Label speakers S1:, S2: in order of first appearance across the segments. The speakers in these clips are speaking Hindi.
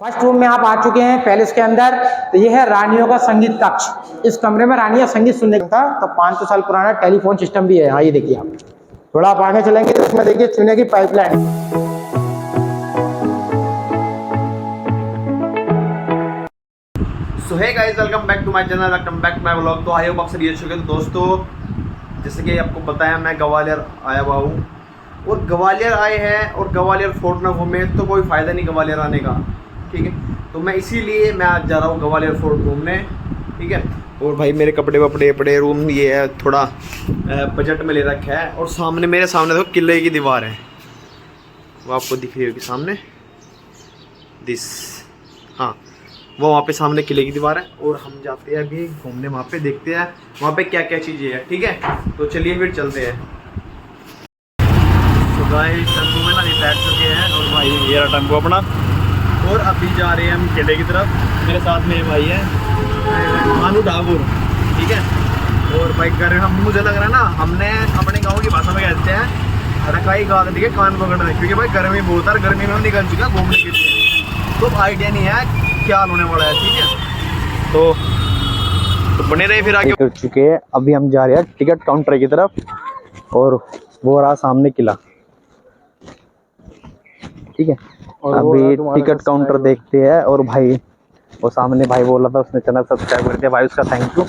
S1: फर्स्ट रूम में आप आ चुके हैं पैलेस के अंदर। तो ये है रानियों का संगीत कक्ष। इस कमरे में रानियां संगीत सुनने का था। तो 500 साल पुराना टेलीफोन सिस्टम भी है। हाँ, ये देखिए आप थोड़ा आप आगे चलेंगे तो इसमें देखिए चूने की pipeline.
S2: So hey guys, welcome back to my channel, welcome back to my vlog. तो आई होप आप सभी अच्छे होंगे। तो दोस्तों, जैसे कि आपको बताया, मैं ग्वालियर आया हुआ हूँ और ग्वालियर आए हैं और ग्वालियर फोर्ट ना घूमे तो कोई फ़ायदा नहीं ग्वालियर आने का, ठीक है। तो मैं इसीलिए मैं आज जा रहा हूँ ग्वालियर फोर्ट घूमने, ठीक है। और भाई मेरे कपड़े वपड़े बड़े रूम ये है, थोड़ा बजट में ले रखा है। और सामने मेरे सामने देखो किले की दीवार है, वो आपको दिख रही होगी सामने, दिस, हाँ वो वहाँ पे सामने किले की दीवार है। और हम जाते हैं अभी घूमने, वहाँ पे देखते हैं वहाँ पे क्या क्या चीज़ें हैं, ठीक है। तो चलिए फिर चलते हैं। तो गाइस टेम्पो में ना ये बैठ चुके हैं और भाई ये रहा टेम्पो अपना, और अभी जा रहे हैं हम किले की तरफ। मेरे साथ में भाई है भानु ठाकुर, ठीक है। और भाई हम मुझे लग रहा है ना, हमने अपने गाँव की भाषा में कहते हैं रकाई गाल दिखे कान पकड़ने, क्योंकि भाई गर्मी बहुत है, गर्मी में हम निकल चुका घूमने के लिए, तो आइडिया नहीं है क्या होने वाला है, ठीक है। तो बने रहे फिर आगे। कर चुके हैं, अभी हम जा रहे हैं टिकट काउंटर की तरफ, और वो रहा सामने किला, ठीक है। अभी टिकट काउंटर देखते हैं। और भाई वो सामने भाई बोल रहा था उसने चैनल सब्सक्राइब कर दिया, भाई उसका थैंक यू।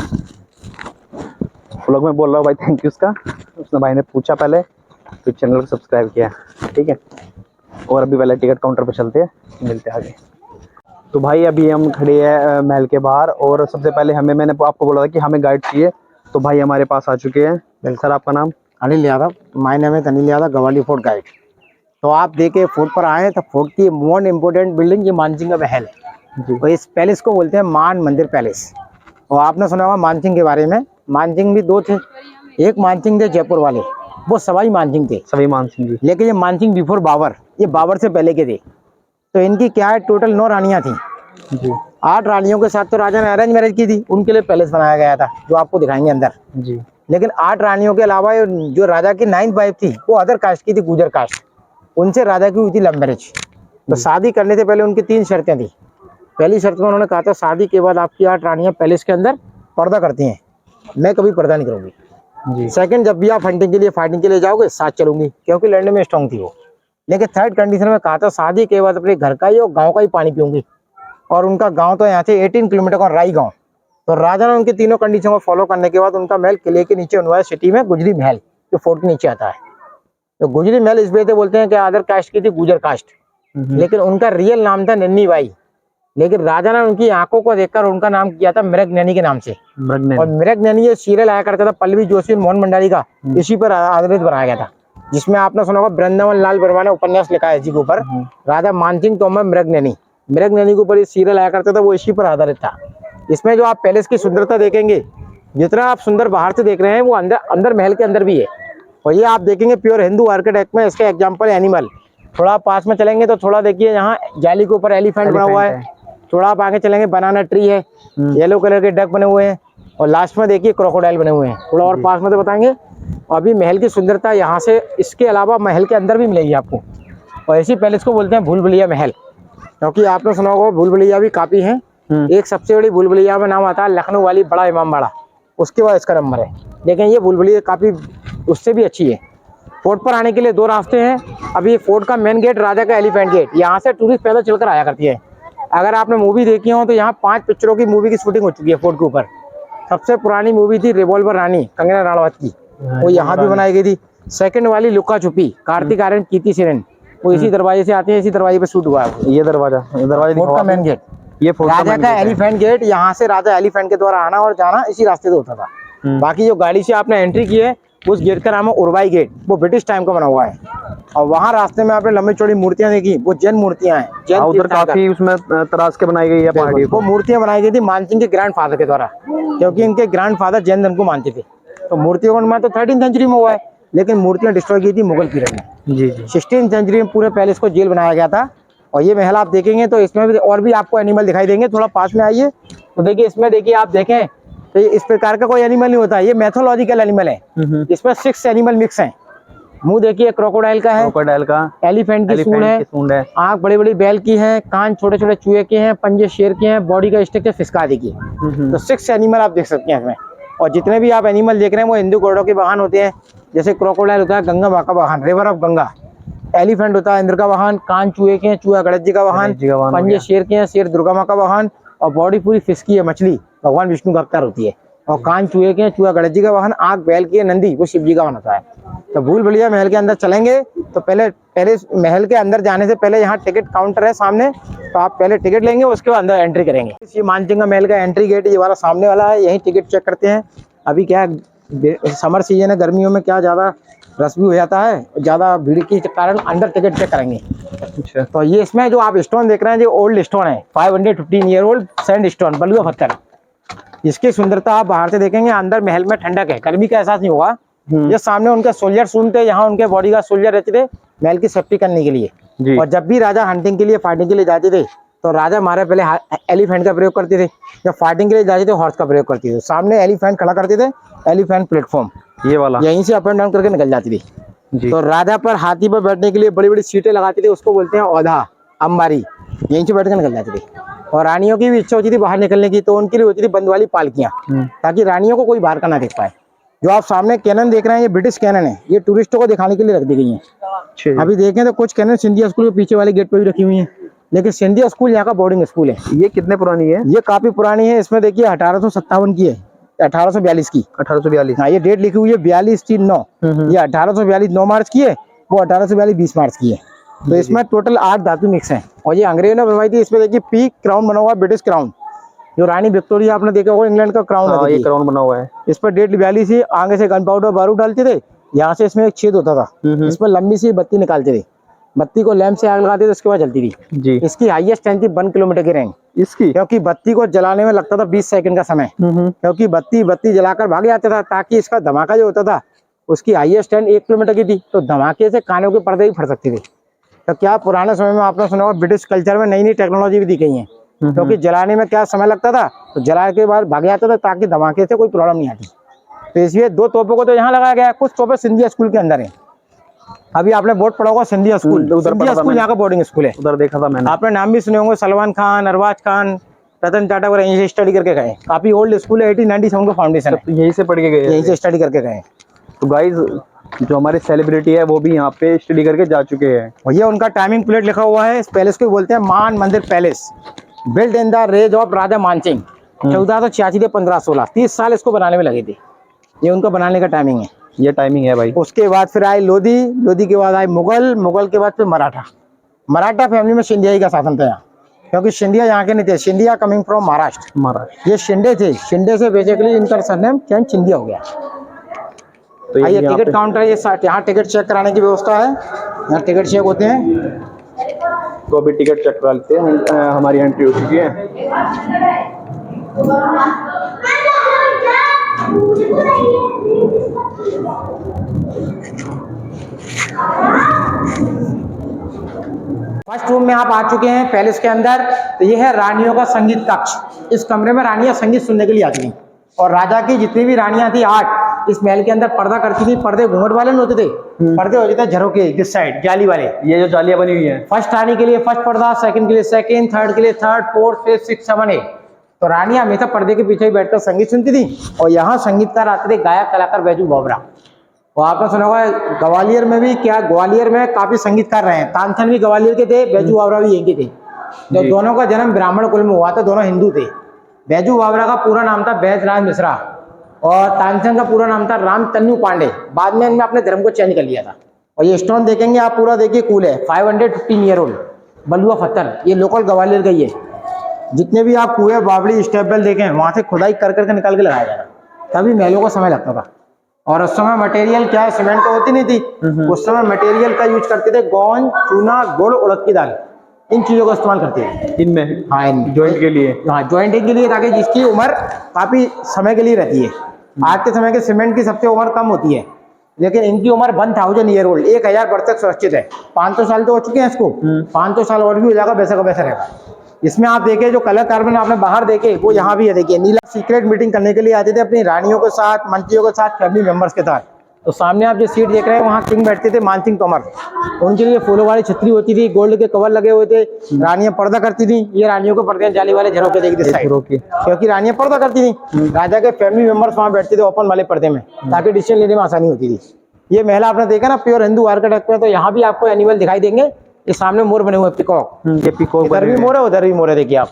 S2: व्लॉग में बोल रहा हूँ भाई थैंक यू उसका, उसने भाई ने पूछा पहले फिर चैनल को सब्सक्राइब किया, ठीक है। और अभी पहले टिकट काउंटर पे चलते हैं, मिलते हैं आगे। तो भाई अभी हम खड़े हैं महल के बाहर, और सबसे पहले मैंने आपको बोला था कि हमें गाइड चाहिए, तो भाई हमारे पास आ चुके हैं। सर आपका नाम?
S1: अनिल यादव। माय नेम है अनिल यादव, ग्वालियर फोर्ट गाइड। तो आप देखे फोर्ट पर आए तो फोर्ट की मोस्ट इम्पोर्टेंट बिल्डिंग ये मानसिंह का महल है। तो इस पैलेस को बोलते हैं मान मंदिर पैलेस। और आपने सुना होगा मानसिंह के बारे में। मानसिंह भी दो थे, एक मानसिंह थे जयपुर वाले, वो सवाई मानसिंह थे,
S2: सभी मानसिंह जी।
S1: लेकिन ये मानसिंह बिफोर बाबर, ये बाबर से पहले के थे। तो इनकी क्या है, टोटल 9 रानियां थी
S2: जी।
S1: 8 रानियों के साथ तो राजा ने अरेंज मैरिज की थी, उनके लिए पैलेस बनाया गया था जो आपको दिखाएंगे अंदर
S2: जी।
S1: लेकिन 8 रानियों के अलावा जो राजा की 9th वाइफ थी वो अदर कास्ट की थी, गुजर कास्ट। उनसे राजा की हुई थी लव मैरिज। तो शादी करने से पहले उनकी 3 शर्तें थी। पहली शर्त में उन्होंने कहा था शादी के बाद आपकी 8 रानियां पैलेस के अंदर पर्दा करती हैं, मैं कभी पर्दा नहीं करूंगी। सेकंड, जब भी आप हंटिंग के लिए फाइटिंग के लिए जाओगे साथ चलूंगी, क्योंकि लड़ने में स्ट्रांग थी वो। लेकिन थर्ड कंडीशन में कहा था शादी के बाद अपने घर का ही और गाँव का ही पानी पीऊंगी। और उनका गांव तो यहाँ से 18 किलोमीटर का राई गांव। तो राजा ने उनकी तीनों कंडीशन को फॉलो करने के बाद उनका महल किले के नीचे बनवाया सिटी में, गुजरी महल, जो फोर्ट के नीचे आता है। तो गुजरी महल इस वजह से बोलते हैं कि अदर कास्ट की थी, गुजर कास्ट, लेकिन उनका रियल नाम था नन्नी बाई। लेकिन राजा ने उनकी आंखों को देखकर उनका नाम किया था मृग नैनी के नाम से। और मृग नैनी ये सीरियल आया करता था पल्लवी जोशी और मोहन भंडारी का, इसी पर आधारित बनाया गया था, जिसमें आपने सुना होगा वृंदावन लाल वर्मा ने उपन्यास लिखा है इसी के ऊपर, राजा मानसिंह तोमर मृग नैनी। मृग नैनी के ऊपर ये सीरियल आया करता था, वो इसी पर आधारित था। इसमें जो आप पैलेस की सुंदरता देखेंगे, जितना आप सुंदर बाहर से देख रहे हैं वो अंदर महल के अंदर भी है। और ये आप देखेंगे प्योर हिंदू आर्किटेक्ट में, इसका एग्जांपल एनिमल। थोड़ा पास में चलेंगे तो थोड़ा देखिए, यहाँ जाली के ऊपर एलिफेंट बना हुआ है। थोड़ा आप आगे चलेंगे बनाना ट्री है, येलो कलर के डक बने हुए हैं, और लास्ट में देखिए क्रोकोडाइल बने हुए हैं। थोड़ा और पास में तो बताएंगे। अभी महल की सुंदरता यहाँ से, इसके अलावा महल के अंदर भी मिलेगी आपको। और इसी पैलेस को बोलते हैं भूल भुलैया महल, क्योंकि आपने सुना होगा भूल भुलैया भी काफी हैं। एक सबसे बड़ी भूल भुलैया में नाम आता है लखनऊ वाली बड़ा इमामबाड़ा, उसके बाद इसका नंबर है। लेकिन ये भूल भुलैया काफी उससे भी अच्छी है। फोर्ट पर आने के लिए 2 रास्ते हैं। अभी ये फोर्ट का मेन गेट राजा का एलिफेंट गेट, यहाँ से टूरिस्ट पैदल चलकर आया करती है। अगर आपने मूवी देखी हो तो यहाँ 5 पिक्चरों की मूवी की शूटिंग हो चुकी है फोर्ट के ऊपर। सबसे पुरानी मूवी थी रिवॉल्वर रानी, कंगना रणावत की, वो यहाँ भी बनाई गई थी। सेकंड वाली लुका छुपी, कार्तिक आर्यन, कीर्ति सेनन, वो इसी दरवाजे से आते हैं, इसी दरवाजे पे शूट हुआ है। ये दरवाजा फोर्ट का मेन गेट, ये राजा का एलिफेंट गेट। यहाँ से राजा एलिफेंट के द्वारा आना और जाना इसी रास्ते से होता था। बाकी जो गाड़ी से आपने एंट्री की है उस गेट का नाम है उर्वाई गेट, वो ब्रिटिश टाइम का बना हुआ है। और वहाँ रास्ते में आपने लंबी चौड़ी मूर्तियां देखी, वो जैन मूर्तियां हैं। जैन
S2: उधर काफी उसमें तराश के बनाई गई है पहाड़ी,
S1: वो मूर्तियां बनाई गई थी मानसिंह के ग्रैंडफादर के द्वारा, क्योंकि इनके ग्रैंडफादर जैन धर्म को मानते थे। तो मूर्तियों का निर्माण तो 13th सेंचुरी में हुआ है, लेकिन मूर्तियां डिस्ट्रॉय की थी मुगल पीरियड में। जी 16th सेंचुरी में पूरे पैलेस को जेल बनाया गया था। और ये महल आप देखेंगे तो इसमें भी और भी आपको एनिमल दिखाई देंगे। थोड़ा पास में आइए तो देखिए, इसमें देखिए आप देखें तो इस प्रकार का कोई एनिमल नहीं होता, ये मैथोलॉजिकल एनिमल है। इसमें 6 एनिमल मिक्स हैं। मुंह देखिए क्रोकोडाइल का है,
S2: क्रोकोडाइल का,
S1: एलिफेंट की सूंड है,
S2: की सूंड है।
S1: आंख बड़ी बड़ी बैल की है, कान छोटे छोटे चूहे के हैं, पंजे शेर के हैं, बॉडी का स्ट्रक्चर फिस्का देखिए। तो 6 एनिमल आप देख सकते हैं इसमें। और जितने भी आप एनिमल देख रहे हैं वो हिंदू गॉडों के वाहन होते हैं। जैसे क्रोकोडाइल होता है गंगा माँ का वाहन, रिवर ऑफ गंगा। एलिफेंट होता है इंद्र का वाहन, कान चूहे के हैं, चूहा गणेश जी का वाहन, पंजे शेर के हैं, शेर दुर्गा माँ का वाहन। और बॉडी पूरी फिस्की है, मछली भगवान विष्णु का अवतार होती है। और कान चूहे के हैं, चूहा गणेश जी का वाहन, आंख बैल की है, नंदी वो शिव जी का वाहन होता है। तो भूल भुलैया महल के अंदर चलेंगे तो पहले महल के अंदर जाने से पहले यहाँ टिकट काउंटर है सामने, तो आप पहले टिकट लेंगे, उसके बाद अंदर एंट्री करेंगे। ये मानसिंह महल का एंट्री गेट ये वाला सामने वाला है, यही टिकट चेक करते हैं। अभी क्या है समर सीजन है, गर्मियों में क्या ज़्यादा रश भी हो जाता है, ज़्यादा भीड़ के कारण अंदर टिकट चेक करेंगे।
S2: अच्छा,
S1: तो ये इसमें जो आप स्टोन देख रहे हैं जो ओल्ड स्टोन है, 515 ईयर ओल्ड सैंड स्टोन, बलुआ पत्थर। इसकी सुंदरता आप बाहर से देखेंगे, अंदर महल में ठंडक है, गर्मी का एहसास नहीं होगा। ये सामने उनके सोल्जर सुनते, यहाँ उनके बॉडी का सोल्जर रहते थे महल की सेफ्टी करने के लिए
S2: जी।
S1: और जब भी राजा हंटिंग के लिए फाइटिंग के लिए जाते थे तो राजा हमारे पहले एलिफेंट का प्रयोग करते थे, जब फाइटिंग के लिए जाते थे हॉर्स का प्रयोग करते थे। सामने एलिफेंट खड़ा करते थे, एलिफेंट प्लेटफॉर्म
S2: ये वाला
S1: यहीं से अप एंड डाउन करके निकल जाती थी।
S2: जी।
S1: तो राजा पर हाथी पर बैठने के लिए बड़ी बड़ी सीटें लगाते थे, उसको बोलते हैं औधा, अंबारी, यहीं से बैठ कर निकल जाती थी। और रानियों की भी इच्छा होती थी बाहर निकलने की, तो उनके लिए होती थी बंद वाली पालकियां, ताकि रानियों को कोई बाहर का ना देख पाए। जो आप सामने कैनन देख रहे हैं ये ब्रिटिश कैनन है, ये टूरिस्टों को दिखाने के लिए रख दी गई है। अभी देखें तो कुछ कैनन सिंधिया स्कूल के पीछे वाले गेट पे भी रखी हुई है, लेकिन सिंधिया स्कूल यहाँ का बोर्डिंग स्कूल है।
S2: ये कितने पुरानी है?
S1: ये काफी पुरानी है, इसमें देखिए 1857 की है, 1842 की।
S2: 1842।
S1: हाँ, ये डेट लिखी हुई है 42/3/9। ये 1842 9 मार्च की है, वो 1842 20 मार्च की है। तो इसमें टोटल 8 धातु मिक्स हैं। और ये अंग्रेजों ने बनवाई थी। इसमें देखिए पीक क्राउन बना हुआ है, ब्रिटिश क्राउन, जो रानी विक्टोरिया आपने देखा होगा इंग्लैंड का क्राउन है।
S2: ये क्राउन बना हुआ है।
S1: इस पर डेट 42 ही, आगे से गन पाउडर बारूद डालते थे, यहाँ से इसमें एक छेद होता था, इसमें लंबी सी बत्ती निकालते थे, बत्ती को लैंप से आग लगाते थे, उसके बाद जलती थी जी। इसकी हाईएस्ट स्ट्रेंथ थी 1 किलोमीटर की रेंज इसकी, क्योंकि बत्ती को जलाने में लगता था 20 सेकंड का समय, क्योंकि बत्ती जलाकर भाग जाता था, ताकि इसका धमाका जो होता था उसकी हाईएस्ट स्ट्रेंथ 1 किलोमीटर की थी। तो धमाके से कानों के पर्दे भी फट सकते थे। तो क्या पुराने समय में आपने सुना होगा ब्रिटिश कल्चर में नई नई टेक्नोलॉजी भी दी गई है, क्योंकि जलाने में क्या समय लगता था, तो जला के बाद भाग जाता था, ताकि धमाके से कोई प्रॉब्लम नहीं आती। तो इसलिए 2 तोपों को तो यहाँ लगाया गया है, कुछ तोपें सिंधिया स्कूल के अंदर है। अभी आपने बोर्ड पढ़ा होगा सिंधिया स्कूल, सिंधिया स्कूल यहाँ का बोर्डिंग स्कूल है,
S2: उधर देखा था मैंने।
S1: आपने नाम भी सुने होंगे, सलमान खान, अरबाज खान, रतन टाटा वगैरह यहीं से स्टडी करके गए। काफी ओल्ड स्कूल है, 1897 का फाउंडेशन है,
S2: यहीं से पढ़ के गए,
S1: यहीं से स्टडी करके गए।
S2: तो गाइज जो हमारे सेलिब्रिटी है वो भी यहाँ पे स्टडी करके जा चुके हैं।
S1: और ये उनका टाइमिंग प्लेट लिखा हुआ है। इस पैलेस को बोलते हैं Man Mandir palace, built in the रेज ऑफ राजा मानसिंह, 1486 से 1516, 30 साल इसको बनाने में लगे थे। ये उनका बनाने का टाइमिंग है,
S2: ये टाइमिंग है भाई।
S1: उसके बाद फिर आए लोधी, लोधी के बाद आए मुगल, मुगल के बाद फिर मराठा। मराठा फैमिली में सिंधिया का शासन था यहाँ, क्योंकि सिंधिया यहाँ के नहीं थे, सिंधिया कमिंग फ्रॉम महाराष्ट्र। ये शिंदे थे, शिंदे से बेसिकली इनका सरनेम चैन सिंधिया हो गया।
S2: तो
S1: ये टिकट काउंटर है, ये यहाँ टिकट चेक कराने की व्यवस्था है, यहाँ टिकट चेक होते हैं।
S2: तो अभी टिकट चेक करा लेते हैं, हमारी एंट्री हो चुकी है।
S1: फर्स्ट रूम में आप आ चुके हैं पैलेस के अंदर। तो ये है रानियों का संगीत कक्ष। इस कमरे में रानियां संगीत सुनने के लिए आती थी, और राजा की जितनी भी रानियां थी 8 इस महल के अंदर पर्दा करती थी। पर्दे घूंघट वाले नहीं होते थे, पर्दे होते थे झरोके, दिस साइड जाली वाले।
S2: ये जो जालियां बनी हुई है,
S1: फर्स्ट रानी के लिए फर्स्ट पर्दा, सेकंड के लिए सेकंड, थर्ड के लिए थर्ड, फोर्थ, फिफ्थ, 6, 7, 8। तो रानियां हमेशा पर्दे के पीछे ही बैठकर संगीत सुनती थी। और यहाँ संगीतकार आते थे, गायक कलाकार बैजू बावरा। और आपने सुना होगा ग्वालियर में भी, क्या ग्वालियर में काफी संगीतकार रहे हैं। तानसेन भी ग्वालियर के थे, बैजू बावरा भी यहीं के थे। जो दोनों का जन्म ब्राह्मण कुल में हुआ था, दोनों हिंदू थे। बैजू बावरा का पूरा नाम था बैजराज मिश्रा, और तानसेन का पूरा नाम था राम तन्नू पांडे। बाद में इनने अपने धर्म को चेंज कर लिया था। और ये स्टोन देखेंगे आप, पूरा देखिए कूल है, 515 ईयर ओल्ड बलुआ पत्थर, ये लोकल ग्वालियर का ही है। जितने भी आप कुएं, बावड़ी, स्टेपवेल देखें, वहां से खुदाई कर करके निकाल के लगाया जाता, तभी महलों को समय लगता था। और उस समय मटेरियल क्या है, सीमेंट तो होती नहीं थी, उस समय मटेरियल का यूज करते थे गोंद, चूना, गुड़, उड़द की दाल, इन चीजों का इस्तेमाल करते थे
S2: इनमें।
S1: हाँ, इन
S2: जॉइंट के लिए।
S1: हाँ, जॉइंटिंग के लिए, ताकि जिसकी उम्र काफी समय के लिए रहती है। आज के समय के सीमेंट की सबसे उम्र कम होती है, लेकिन इनकी उम्र 1000 ईयर ओल्ड, 1000 वर्ष तक सुरक्षित है। 500 साल तो हो चुके हैं इसको, 500 साल और भी हो जाएगा, वैसा का वैसा रहेगा। इसमें आप देखें जो कलर कार्बन आपने बाहर देखे, वो यहाँ भी है। देखिए नीला सीक्रेट मीटिंग करने के लिए आते थे अपनी रानियों के साथ, मंत्रियों के साथ, फैमिली मेंबर्स के साथ। तो सामने आप जो सीट देख रहे हैं वहाँ किंग बैठते थे, मानसिंह तोमर। उनके लिए फूलों वाली छतरी होती थी, गोल्ड के कवर लगे हुए थे। रानियां पर्दा करती थी। ये रानियों को पर्दे जाली वाले झरोके देखते साइड, क्योंकि रानियां पर्दा करती थी। राजा के फैमिली मेंबर्स वहाँ बैठते थे ओपन वाले पर्दे में, ताकि डिसीजन लेने में आसानी होती थी। ये महल आपने देखा ना प्योर हिंदू आर्किटेक्ट में, तो यहाँ भी आपको एनिमल दिखाई देंगे। ये सामने मोर बने हुए, पिकॉक।
S2: ये पिकॉक
S1: इधर भी मोर है, उधर भी मोर है, देखिए आप।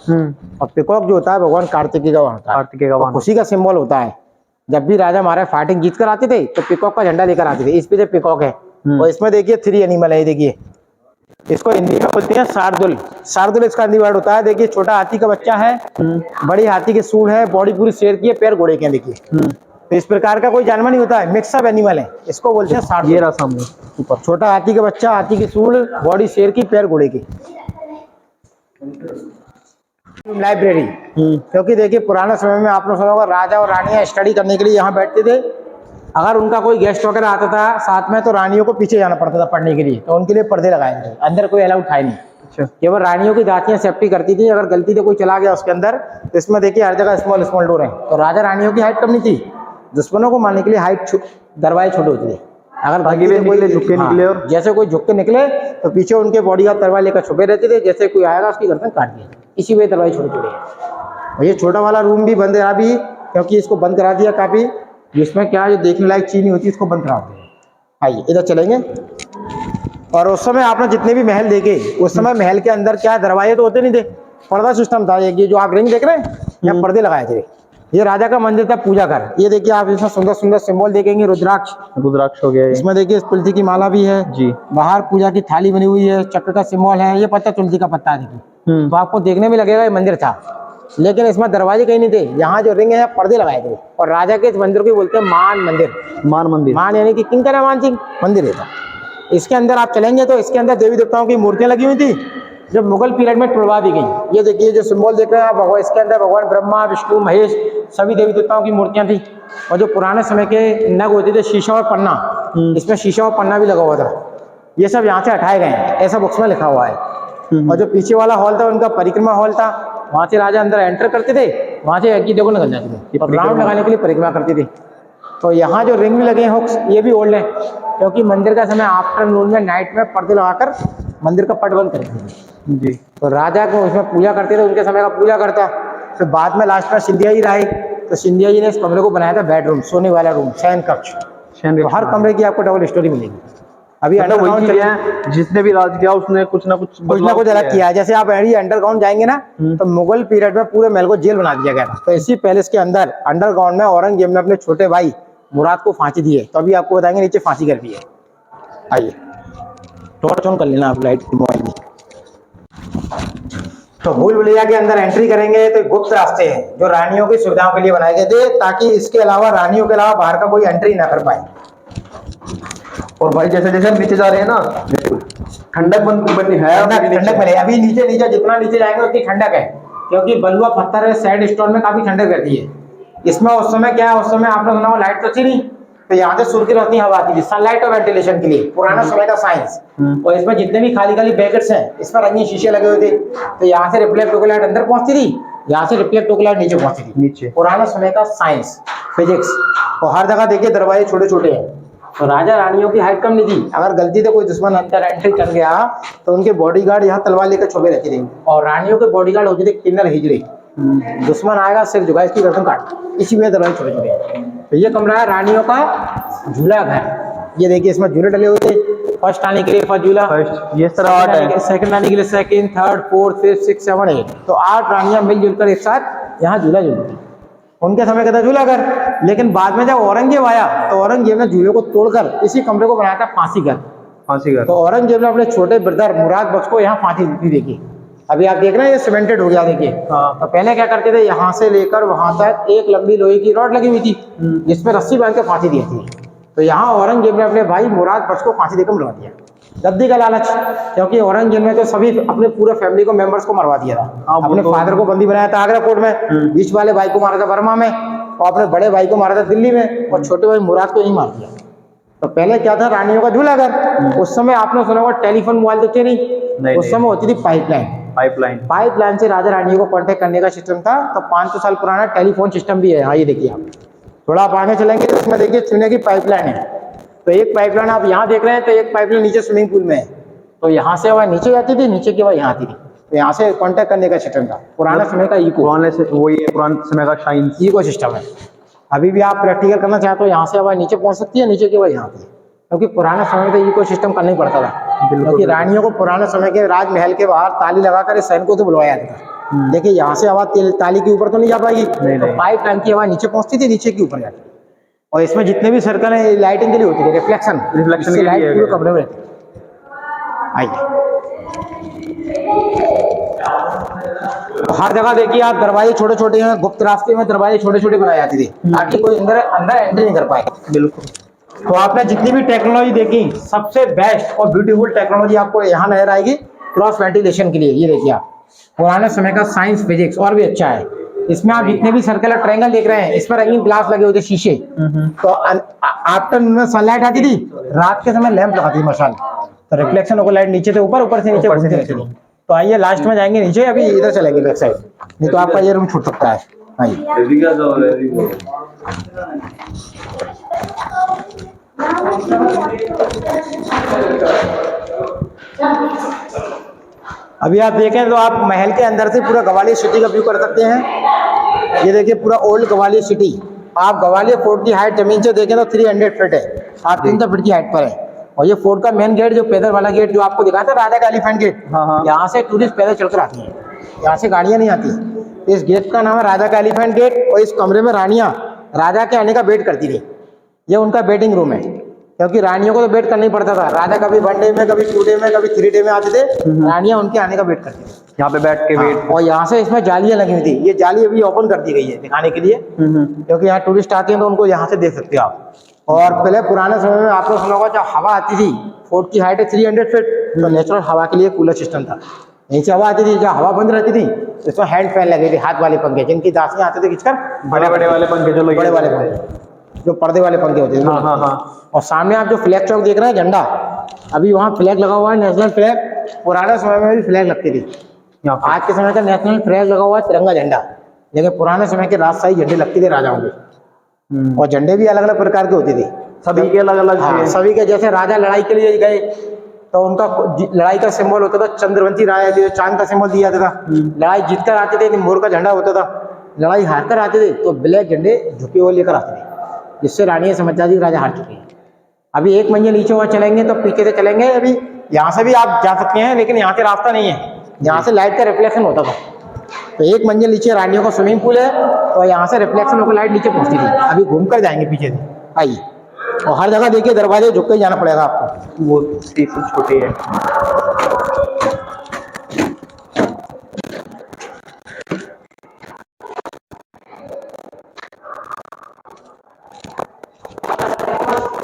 S1: और पिकॉक जो होता है भगवान कार्तिकेय का होता है,
S2: कार्तिकेय का
S1: और खुशी का सिंबल होता है। जब भी राजा महाराज फाइटिंग जीत कर आते थे तो पिकॉक का झंडा लेकर आते थे। इस पे जो पिकॉक है, और इसमें देखिए 3 एनिमल है। देखिए इसको हिंदी में बोलते हैं शार्दुल। शार्दुल इसका हिंदी वर्ड होता है। देखिए छोटा हाथी का बच्चा है, बड़ी हाथी की सूंड है, बॉडी पूरी शेर की है, पैर घोड़े के हैं। देखिए तो इस प्रकार का कोई जानवर नहीं होता है, मिक्स ऑफ एनिमल है, इसको बोलते हैं शार्दुल।
S2: ये रहा सामने ऊपर
S1: छोटा हाथी का बच्चा, हाथी की सूंड, बॉडी शेर की, पैर घोड़े की। लाइब्रेरी, क्योंकि देखिए पुराने समय में आपने सुना होगा राजा और रानियां स्टडी करने के लिए यहाँ बैठते थे। अगर उनका कोई गेस्ट वगैरह आता था साथ में, तो रानियों को पीछे जाना पड़ता था पढ़ने के लिए, तो उनके लिए पर्दे लगाए थे। अंदर कोई अलाउड था नहीं। केवल रानियों की दातियां सेफ्टी करती थी। अगर गलती से कोई चला गया उसके अंदर, तो इसमें देखिए हर जगह स्मॉल स्मॉल डोर है। तो राजा रानियों की हाइट कम नहीं थी, दुश्मनों को मारने के लिए हाइट दरवाजे छोटे होते थे। अगर
S2: ताकि वे निकले, झुक के निकले, और
S1: जैसे कोई झुक के निकले तो पीछे उनके बॉडी का तलवार लेकर छुपे रहते थे। जैसे कोई आएगा उसकी गर्दन काट दिया। इसी वजह दरवाजे छोटे छोटे हैं। और ये छोटा वाला रूम भी बंद है अभी, क्योंकि इसको बंद करा दिया काफी। जिसमें क्या जो देखने लायक चीज नहीं होती इसको बंद करा दिया। आइए इधर चलेंगे। और उस समय आपने जितने भी महल देखे, उस समय महल के अंदर क्या दरवाजे तो होते नहीं थे, पर्दा सिस्टम था। ये जो आप रिंग देख रहे हैं, यहाँ पर्दे लगाए थे। ये राजा का मंदिर था, पूजा घर। ये देखिए आप इसमें सुंदर सुंदर सिंबल देखेंगे। रुद्राक्ष हो गया। इसमें देखिए तुलसी की माला भी है जी। बाहर पूजा की थाली बनी हुई है, चक्र का सिंबल है। ये पत्ता तुलसी का पत्ता है देखिए। तो आपको देखने में लगेगा ये मंदिर था, लेकिन इसमें दरवाजे कहीं नहीं थे। यहाँ जो रिंग है पर्दे लगाए थे। और राजा के इस मंदिर को बोलते हैं मान मंदिर। मान मंदिर, मान यानी कि किंग का नाम मान सिंह मंदिर था। इसके अंदर आप चलेंगे तो इसके अंदर देवी देवताओं की मूर्तियां लगी हुई थी, जो मुगल पीरियड में तुड़वा दी गई। ये देखिए जो सिंबल देख रहे हैं आप, भगवान इसके अंदर भगवान ब्रह्मा, विष्णु, महेश, सभी देवी देवताओं की मूर्तियां थी। और जो पुराने समय के नग होते थे, शीशा और पन्ना, इसमें शीशा और पन्ना भी लगा हुआ था। ये सब यहाँ से हटाए गए हैं, ऐसा बुक्स में लिखा हुआ है। और जो पीछे वाला हॉल था उनका परिक्रमा हॉल था। वहां से राजा अंदर एंटर करते थे, वहां से एक ही जगह निकल जाते थे और राउंड लगाने के लिए परिक्रमा करते थे। तो यहाँ जो रिंग भी लगे हैं हुक्स, ये भी ओल्ड है, क्योंकि मंदिर का समय आफ्टरनून में, नाइट में पर्दे लगाकर मंदिर का पट बंद करते थे जी। तो राजा को उसमें पूजा करते थे, उनके समय का पूजा करता। फिर बाद में लास्ट में सिंधिया जी रहे, तो सिंधिया जी ने इस कमरे को बनाया था बेडरूम, सोने वाला रूम, शयन कक्ष। तो हर कमरे की आपको डबल स्टोरी मिलेगी। अभी अंडरग्राउंड है,
S2: जिसने भी राज किया उसने कुछ ना कुछ
S1: अलग किया है। जैसे आप अंडरग्राउंड जाएंगे ना, तो मुगल पीरियड में पूरे महल को जेल बना दिया गया था। तो इसी पैलेस के अंदर अंडरग्राउंड में औरंगजेब ने अपने छोटे भाई मुराद को फांसी दी है। तो अभी आपको बताएंगे नीचे फांसी कर दी है। आइए टॉर्च ऑन कर लेना आप, लाइट मोबाइल की। तो भूल भुलैया के अंदर एंट्री करेंगे तो गुप्त रास्ते हैं, जो रानियों की सुविधाओं के लिए बनाए गए थे, ताकि इसके अलावा रानियों के अलावा बाहर का कोई एंट्री ना कर पाए।
S2: और भाई जैसे जैसे हम नीचे जा रहे हैं ना, ठंडक बनी है,
S1: ठंडक मिले। अभी नीचे नीचे जितना नीचे जाएंगे उतनी ठंडक है, क्योंकि बलुआ पत्थर है, सैंड स्टोन में काफी ठंडक रहती है। इसमें उस समय क्या है, उस समय आपने सुना हो लाइट तो थी नहीं, तो यहाँ से सूर्य की रोशनी हवा आती थी, सनलाइट और वेंटिलेशन के लिए, पुराना समय का साइंस। और इसमें जितने भी खाली खाली ब्रैकेट्स हैं, इसमें रंगीन शीशे लगे हुए थे। तो यहाँ से रिफ्लेक्ट होकर लाइट अंदर पहुंचती थी, यहाँ से रिफ्लेक्ट होकर लाइट नीचे पहुंचती थी। नीचे पुराना समय का साइंस, फिजिक्स। और हर जगह देखिए दरवाजे छोटे छोटे हैं। तो राजा रानियों की हाइट कम नहीं थी। अगर गलती से कोई दुश्मन अंदर एंट्री कर गया तो उनके बॉडीगार्ड यहाँ तलवार लेकर छुपे रहते थे। और रानियों के बॉडीगार्ड होते थे किन्नर हिजड़े। दुश्मन आएगा सिर झुका, इसकी गर्दन काट, इसी वजह दरवाजे छोटे छोटे हैं। तो ये कमरा है रानियों का झूला घर। ये देखिए इसमें झूले डले हुए थे। फर्स्ट आने के लिए फर्स्ट झूला,
S2: ये तरह 8 है,
S1: सेकंड आने के लिए सेकंड, थर्ड, फोर्थ, फिफ्थ, 6, 7, 8। तो 8 रानियां मिलजुल कर एक साथ यहाँ झूला झूलती। उनके समय का था झूला घर। लेकिन बाद में जब औरंगजेब आया तो औरंगजेब ने झूले को तोड़कर इसी कमरे को बनाया था फांसी घर। फांसी घर। तो औरंगजेब ने अपने छोटे ब्रदर मुराद बख्श को यहाँ फांसी दी। देखिए अभी आप देख रहे हैं ये सीमेंटेड हो गया। देखिए तो पहले क्या करते थे, यहाँ से लेकर वहां तक एक लंबी लोहे की रॉड लगी हुई थी, जिसमें रस्सी बांध के फांसी दी थी। तो यहाँ औरंगजेब ने अपने भाई मुराद बख्श को फांसी देकर मरवा दिया। गद्दी का लालच, क्योंकि औरंगजेब ने तो सभी अपने पूरे फैमिली को मेंबर्स को मरवा दिया था। अपने फादर को बंदी बनाया था आगरा कोर्ट में, बीच वाले भाई को मारा था बर्मा में, और अपने बड़े भाई को मारा था दिल्ली में, और छोटे भाई मुराद को यही मार दिया। तो पहले क्या था, रानियों का झूला घर। उस समय आपने सुना होगा टेलीफोन मोबाइल तो थे नहीं, उस समय होती थी पाइपलाइन से राजा रानियों को कांटेक्ट करने का सिस्टम था। तो 500 साल पुराना टेलीफोन सिस्टम भी है। हाँ ये देखिए आप थोड़ा आप आगे चलेंगे तो इसमें देखिए चुने की पाइपलाइन है। तो एक पाइपलाइन आप यहाँ देख रहे हैं, तो एक पाइपलाइन नीचे स्विमिंग पूल में है, तो यहाँ से हवा नीचे जाती थी, नीचे की हवा यहाँ आती थी, तो यहाँ से कांटेक्ट करने का सिस्टम था पुराना समय का
S2: पुराने से वही है, पुराने समय का शाइन
S1: इको सिस्टम है। अभी भी आप प्रैक्टिकल करना चाहते हो, यहाँ से हवा नीचे पहुंच सकती है, नीचे की हवा यहाँ आती है, क्योंकि पुराने समय में इको सिस्टम करना ही पड़ता था, क्योंकि रानियों को पुराने समय के राजमहल के बाहर ताली लगाकर सैनिकों को बुलवाया जाता था। देखिए यहाँ से हवा ताली के ऊपर तो नहीं जा पाएगी, तो पाइप लाइन की हवा नीचे पहुंचती थी, नीचे के ऊपर जाती। और इसमें जितने भी सर्कल है लाइटिंग के लिए होती है, रिफ्लेक्शन
S2: के
S1: लाइट
S2: लिए
S1: पूरे कमरे में रहती है। आइए, हर जगह देखिए आप दरवाजे छोटे छोटे हैं, गुप्त रास्ते में दरवाजे छोटे छोटे बनाए जाते थे ताकि कोई अंदर एंट्री नहीं कर पाए।
S2: बिल्कुल।
S1: तो आपने जितनी भी टेक्नोलॉजी देखी, सबसे बेस्ट और ब्यूटीफुल टेक्नोलॉजी आपको यहाँ नजर आएगी क्रॉस वेंटिलेशन के लिए। ये देखिए आप, पुराने समय का साइंस फिजिक्स और भी अच्छा है। इसमें आप जितने भी सर्कुलर ट्रायंगल देख रहे हैं, इस पर रंगीन ग्लास लगे हुए थे, शीशे। तो आफ्टरनून में सनलाइट आती थी, रात के समय लैंप लगाती थी मशाल, तो रिफ्लेक्शन होकर लाइट नीचे से ऊपर, ऊपर से नीचे घूमती रहती थी। तो आइए लास्ट में जाएंगे नीचे, अभी इधर चलेंगे बैक साइड, नहीं तो आपका ये रूम छूट सकता है। आइए, अभी आप देखें तो आप महल के अंदर से पूरा ग्वालियर सिटी का व्यू कर सकते हैं। ये देखिए पूरा ओल्ड ग्वालियर सिटी। आप ग्वालियर फोर्ट की हाइट जमीन से देखें तो 300 फीट है, आप 300 फीट की हाइट पर है। और ये फोर्ट का मेन गेट, जो पैदल वाला गेट जो आपको दिखा था, राजा का एलिफेंट गेट, यहाँ से टूरिस्ट पैदल चलकर आती हैं, यहाँ से गाड़ियाँ नहीं आती। इस गेट का नाम है राजा का एलिफेंट गेट। और इस कमरे में रानियाँ राजा के आने का वेट करती थी। ये उनका वेटिंग रूम है, क्योंकि रानियों को तो वेट करना ही पड़ता था। राजा कभी 1 डे में, कभी 2 डे में, कभी 3 डे में आते थे, रानियां उनके आने का वेट करती थी,
S2: यहाँ पे बैठ के वेट।
S1: और यहाँ से इसमें जालियां लगी हुई थी। ये जाली अभी ओपन कर दी गई है दिखाने के लिए, क्योंकि यहाँ टूरिस्ट आते हैं तो उनको यहाँ से देख सकते हो आप। और पहले पुराने समय में आपने सुना होगा, जब हवा आती थी, फोर्ट की हाइट है 300 फीट, तो नेचुरल हवा के लिए कूलर सिस्टम था। यहीं से हवा आती थी, जब हवा बंद रहती थी तो इसमें हैंड फैन लगे थे, हाथ वाले पंखे, जिनकी दासियां आते थे खींचकर,
S2: बड़े बड़े वाले पंखे, जो
S1: बड़े वाले पंखे, जो पर्दे वाले पंखे होते थे। और सामने आप जो फ्लैग चौक देख रहे हैं, झंडा, अभी वहाँ फ्लैग लगा हुआ है, नेशनल फ्लैग। पुराने समय में भी फ्लैग लगती थी। आज के समय का नेशनल फ्लैग लगा हुआ है, तिरंगा झंडा, लेकिन पुराने समय के राजशाही झंडे लगते थे राजाओं के। और झंडे भी अलग अलग प्रकार के होते थे, सभी के अलग अलग। सभी के, जैसे राजा लड़ाई के लिए गए तो उनका लड़ाई का सिंबल होता था चंद्रवंशी राय, जो चांद का सिंबल दिया जाता था। लड़ाई जीतकर आते थे तो मोर का झंडा होता था, लड़ाई हार कर आते थे तो ब्लैक झंडे झुके हुए लेकर आते थे, जिससे रानियां समझ जाती राजा हार चुके हैं। अभी एक मंजिल नीचे वहाँ चलेंगे तो पीछे से चलेंगे, अभी यहाँ से भी आप जा सकते हैं, लेकिन यहाँ से रास्ता नहीं है, यहाँ से लाइट का रिफ्लेक्शन होता था। तो एक मंजिल नीचे रानियों का स्विमिंग पूल है, और यहाँ से रिफ्लेक्शन होकर लाइट नीचे पहुँचती थी। अभी घूम कर जाएंगे पीछे से, आइए। और हर जगह देखिए दरवाजे झुक के जाना पड़ेगा आपको,
S2: वो स्टेशन छोटे है।